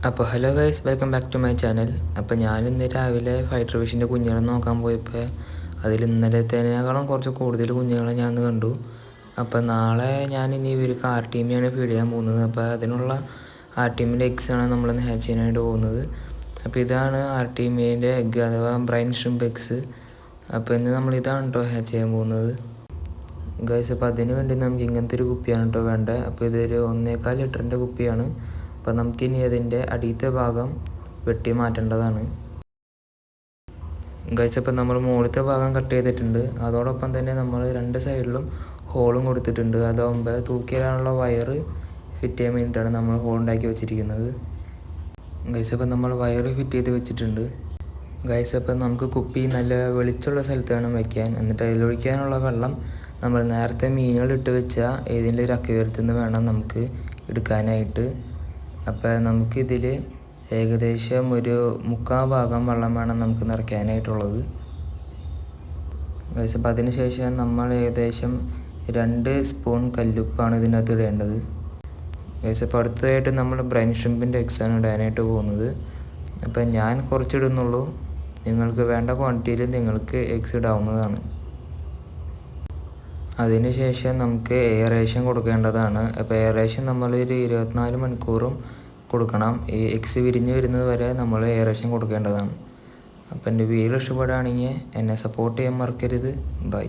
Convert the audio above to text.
അപ്പോൾ hello guys, welcome back to my channel. അപ്പോൾ ഞാൻ ഇന്ന് രാവിലെ ഫൈറ്റർ ഫിഷിൻ്റെ കുഞ്ഞുങ്ങളെ നോക്കാൻ പോയപ്പോൾ അതിൽ ഇന്നലത്തേനേക്കാളും കുറച്ച് കൂടുതൽ കുഞ്ഞുങ്ങളെ ഞാൻ കണ്ടു. അപ്പോൾ നാളെ ഞാൻ ഇനി ഇവർക്ക് ആർ ടീമിയാണ് ഫീഡ് ചെയ്യാൻ പോകുന്നത്. അപ്പോൾ അതിനുള്ള ആർ ടീമിൻ്റെ എഗ്സാണ് നമ്മളിന്ന് ഹാച്ച് ചെയ്യാനായിട്ട് പോകുന്നത്. അപ്പോൾ ഇതാണ് ആർ ടീമിൻ്റെ എഗ്ഗ് അഥവാ ബ്രൈൻ ഷ്രിംപ് എഗ്സ്. അപ്പോൾ ഇന്ന് നമ്മളിതാണ് കേട്ടോ ഹാച്ച് ചെയ്യാൻ പോകുന്നത് ഗൈസ്. അപ്പോൾ അതിന് വേണ്ടി നമുക്ക് ഇങ്ങനത്തെ ഒരു കുപ്പിയാണ് കേട്ടോ വേണ്ടത്. അപ്പോൾ ഇതൊരു 1.25 ലിറ്ററിൻ്റെ കുപ്പിയാണ്. അപ്പോൾ നമുക്കിനി അതിൻ്റെ അടിയത്തെ ഭാഗം വെട്ടി മാറ്റേണ്ടതാണ് ഗൈസ്. അപ്പോൾ നമ്മൾ മുകളിലത്തെ ഭാഗം കട്ട് ചെയ്തിട്ടുണ്ട്. അതോടൊപ്പം തന്നെ നമ്മൾ 2 സൈഡിലും ഹോളും കൊടുത്തിട്ടുണ്ട്. അതാകുമ്പോൾ തൂക്കിയിടാനുള്ള വയറ് ഫിറ്റ് ചെയ്യാൻ വേണ്ടിയിട്ടാണ് നമ്മൾ ഹോൾ ഉണ്ടാക്കി വെച്ചിരിക്കുന്നത് ഗൈസ്. അപ്പോൾ നമ്മൾ വയറ് ഫിറ്റ് ചെയ്ത് വെച്ചിട്ടുണ്ട് ഗൈസ്. അപ്പോൾ നമുക്ക് കുപ്പി നല്ല വെളിച്ചമുള്ള സ്ഥലത്ത് വേണം വയ്ക്കാൻ. എന്നിട്ട് അതിലൊഴിക്കാനുള്ള വെള്ളം നമ്മൾ നേരത്തെ മീനുകളിട്ട് വെച്ച ഏതെങ്കിലും ഒരു അക്വേറിയത്തിൽ നിന്ന് വേണം നമുക്ക് എടുക്കാനായിട്ട്. അപ്പോൾ നമുക്കിതിൽ ഏകദേശം ഒരു 3/4 ഭാഗം വെള്ളം വേണം നമുക്ക് നിറയ്ക്കാനായിട്ടുള്ളത് ഗൈസ്. അപ്പോൾ അതിന് ശേഷം നമ്മൾ ഏകദേശം 2 സ്പൂൺ കല്ലുപ്പാണ് ഇതിനകത്ത് ഇടേണ്ടത് ഗൈസ്. അപ്പോൾ അടുത്തതായിട്ട് നമ്മൾ ബ്രൈൻ ഷ്രിംപിൻ്റെ എഗ്സാണ് ഇടാനായിട്ട് പോകുന്നത്. അപ്പോൾ ഞാൻ കുറച്ചിടുന്നുള്ളൂ, നിങ്ങൾക്ക് വേണ്ട ക്വാണ്ടിറ്റിയിൽ നിങ്ങൾക്ക് എഗ്സ് ഇടാവുന്നതാണ്. അതിനുശേഷം നമുക്ക് എയറേഷൻ കൊടുക്കേണ്ടതാണ്. അപ്പോൾ എയറേഷൻ നമ്മളൊരു 24 മണിക്കൂറും കൊടുക്കണം. ഈ എഗ്സ് വിരിഞ്ഞ് വരുന്നത് വരെ നമ്മൾ എയറേഷൻ കൊടുക്കേണ്ടതാണ്. അപ്പോൾ എൻ്റെ വീഡിയോ ഇഷ്ടപ്പെടുകയാണെങ്കിൽ എന്നെ സപ്പോർട്ട് ചെയ്യാൻ മറക്കരുത്. ബൈ.